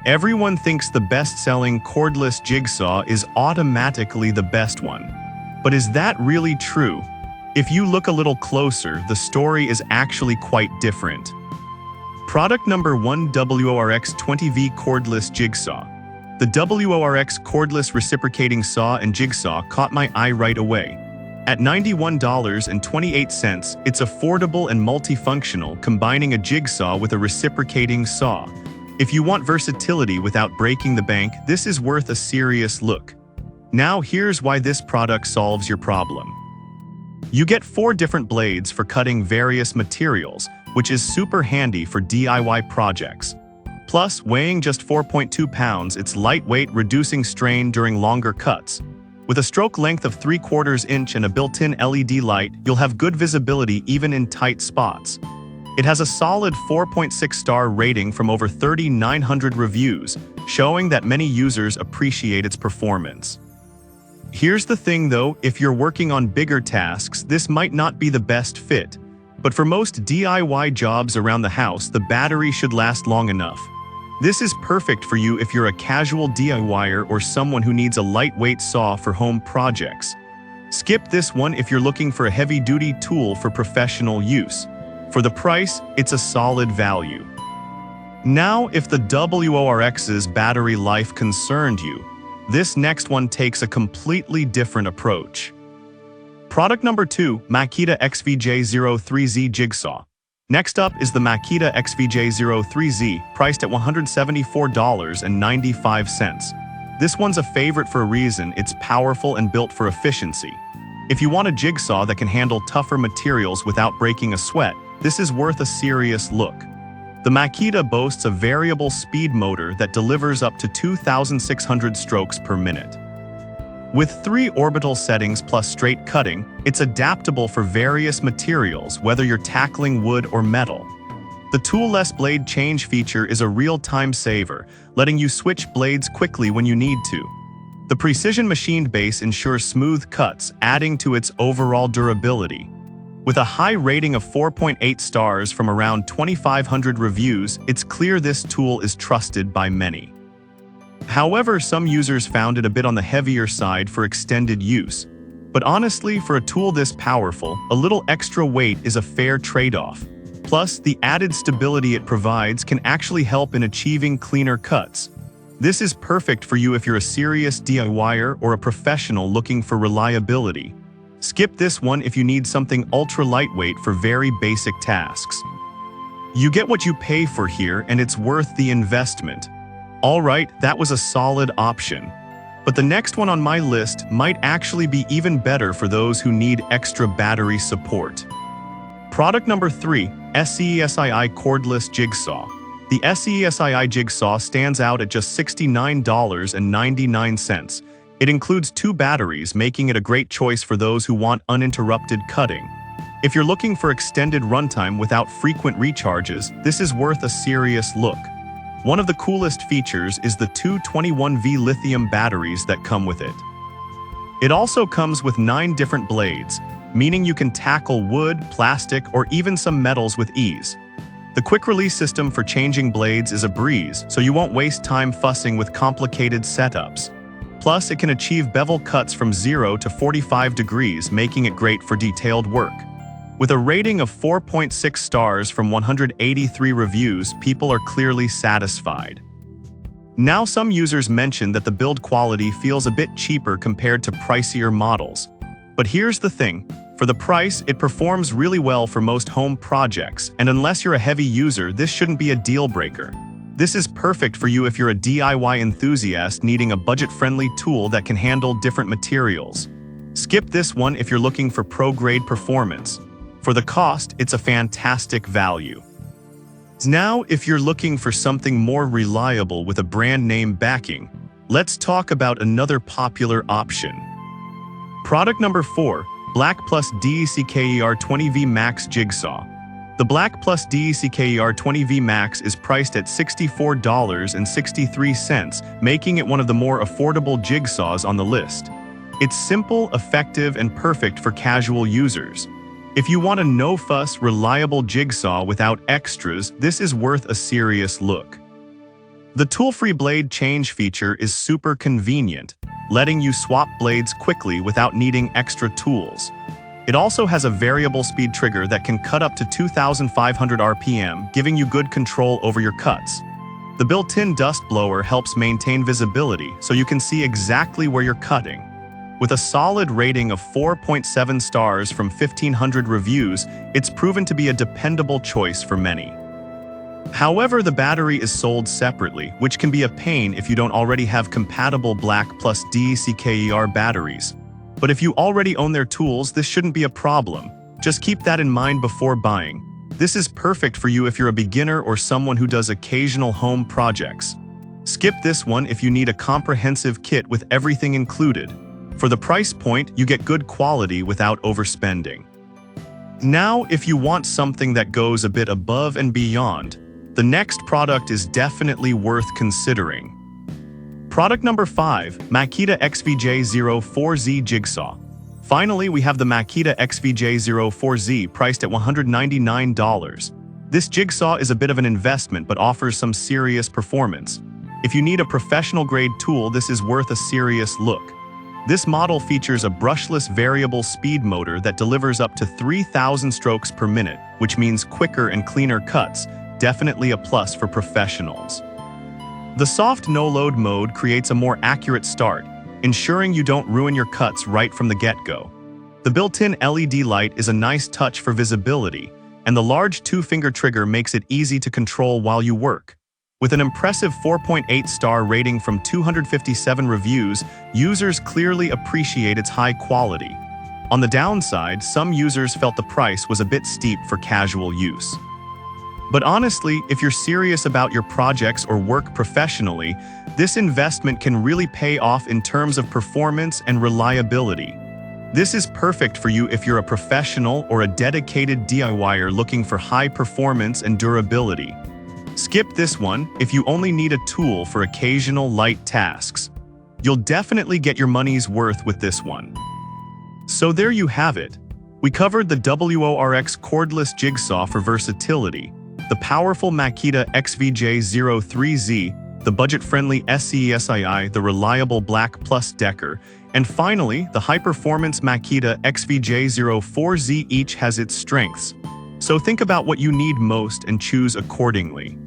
Everyone thinks the best-selling cordless jigsaw is automatically the best one. But is that really true? If you look a little closer, the story is actually quite different. Product number 1: WORX 20V Cordless Jigsaw. The WORX cordless reciprocating saw and jigsaw caught my eye right away. At $91.28, it's affordable and multifunctional, combining a jigsaw with a reciprocating saw. If you want versatility without breaking the bank, this is worth a serious look. Now here's why this product solves your problem. You get 4 different blades for cutting various materials, which is super handy for DIY projects. Plus, weighing just 4.2 pounds, it's lightweight, reducing strain during longer cuts. With a stroke length of 3/4 inch and a built-in LED light, you'll have good visibility even in tight spots. It has a solid 4.6-star rating from over 3,900 reviews, showing that many users appreciate its performance. Here's the thing though, if you're working on bigger tasks, this might not be the best fit. But for most DIY jobs around the house, the battery should last long enough. This is perfect for you if you're a casual DIYer or someone who needs a lightweight saw for home projects. Skip this one if you're looking for a heavy-duty tool for professional use. For the price, it's a solid value. Now, if the WORX's battery life concerned you, this next one takes a completely different approach. Product number 2: Makita XVJ03Z Jigsaw. Next up is the Makita XVJ03Z, priced at $174.95. This one's a favorite for a reason. It's powerful and built for efficiency. If you want a jigsaw that can handle tougher materials without breaking a sweat, this is worth a serious look. The Makita boasts a variable speed motor that delivers up to 2,600 strokes per minute. With 3 orbital settings plus straight cutting, it's adaptable for various materials, whether you're tackling wood or metal. The toolless blade change feature is a real-time saver, letting you switch blades quickly when you need to. The precision machined base ensures smooth cuts, adding to its overall durability. With a high rating of 4.8 stars from around 2,500 reviews, it's clear this tool is trusted by many. However, some users found it a bit on the heavier side for extended use. But honestly, for a tool this powerful, a little extra weight is a fair trade-off. Plus, the added stability it provides can actually help in achieving cleaner cuts. This is perfect for you if you're a serious DIYer or a professional looking for reliability. Skip this one if you need something ultra-lightweight for very basic tasks. You get what you pay for here, and it's worth the investment. Alright, that was a solid option. But the next one on my list might actually be even better for those who need extra battery support. Product number 3: SCESII Cordless Jigsaw. The SCESII Jigsaw stands out at just $69.99. It includes 2 batteries, making it a great choice for those who want uninterrupted cutting. If you're looking for extended runtime without frequent recharges, this is worth a serious look. One of the coolest features is the 2 21V lithium batteries that come with it. It also comes with 9 different blades, meaning you can tackle wood, plastic, or even some metals with ease. The quick-release system for changing blades is a breeze, so you won't waste time fussing with complicated setups. Plus, it can achieve bevel cuts from 0 to 45 degrees, making it great for detailed work. With a rating of 4.6 stars from 183 reviews, people are clearly satisfied. Now, some users mention that the build quality feels a bit cheaper compared to pricier models. But here's the thing. For the price, it performs really well for most home projects, and unless you're a heavy user, this shouldn't be a deal breaker. This is perfect for you if you're a DIY enthusiast needing a budget-friendly tool that can handle different materials. Skip this one if you're looking for pro-grade performance. For the cost, it's a fantastic value. Now, if you're looking for something more reliable with a brand name backing, let's talk about another popular option. Product number 4: Black Plus DECKER 20V Max Jigsaw. The Black Plus DECKER 20V Max is priced at $64.63, making it one of the more affordable jigsaws on the list. It's simple, effective, and perfect for casual users. If you want a no-fuss, reliable jigsaw without extras, this is worth a serious look. The tool-free blade change feature is super convenient, letting you swap blades quickly without needing extra tools. It also has a variable speed trigger that can cut up to 2,500 RPM, giving you good control over your cuts. The built-in dust blower helps maintain visibility so you can see exactly where you're cutting. With a solid rating of 4.7 stars from 1,500 reviews, it's proven to be a dependable choice for many. However, the battery is sold separately, which can be a pain if you don't already have compatible Black plus DCKER batteries. But if you already own their tools, this shouldn't be a problem. Just keep that in mind before buying. This is perfect for you if you're a beginner or someone who does occasional home projects. Skip this one if you need a comprehensive kit with everything included. For the price point, you get good quality without overspending. Now, if you want something that goes a bit above and beyond, the next product is definitely worth considering. Product number 5, Makita XVJ04Z Jigsaw. Finally, we have the Makita XVJ04Z priced at $199. This jigsaw is a bit of an investment but offers some serious performance. If you need a professional-grade tool, this is worth a serious look. This model features a brushless variable speed motor that delivers up to 3,000 strokes per minute, which means quicker and cleaner cuts, definitely a plus for professionals. The soft no-load mode creates a more accurate start, ensuring you don't ruin your cuts right from the get-go. The built-in LED light is a nice touch for visibility, and the large 2-finger trigger makes it easy to control while you work. With an impressive 4.8-star rating from 257 reviews, users clearly appreciate its high quality. On the downside, some users felt the price was a bit steep for casual use. But honestly, if you're serious about your projects or work professionally, this investment can really pay off in terms of performance and reliability. This is perfect for you if you're a professional or a dedicated DIYer looking for high performance and durability. Skip this one if you only need a tool for occasional light tasks. You'll definitely get your money's worth with this one. So there you have it. We covered the WORX cordless jigsaw for versatility, the powerful Makita XVJ03Z, the budget-friendly SCESII, the reliable Black Plus Decker, and finally, the high-performance Makita XVJ04Z. Each has its strengths. So think about what you need most and choose accordingly.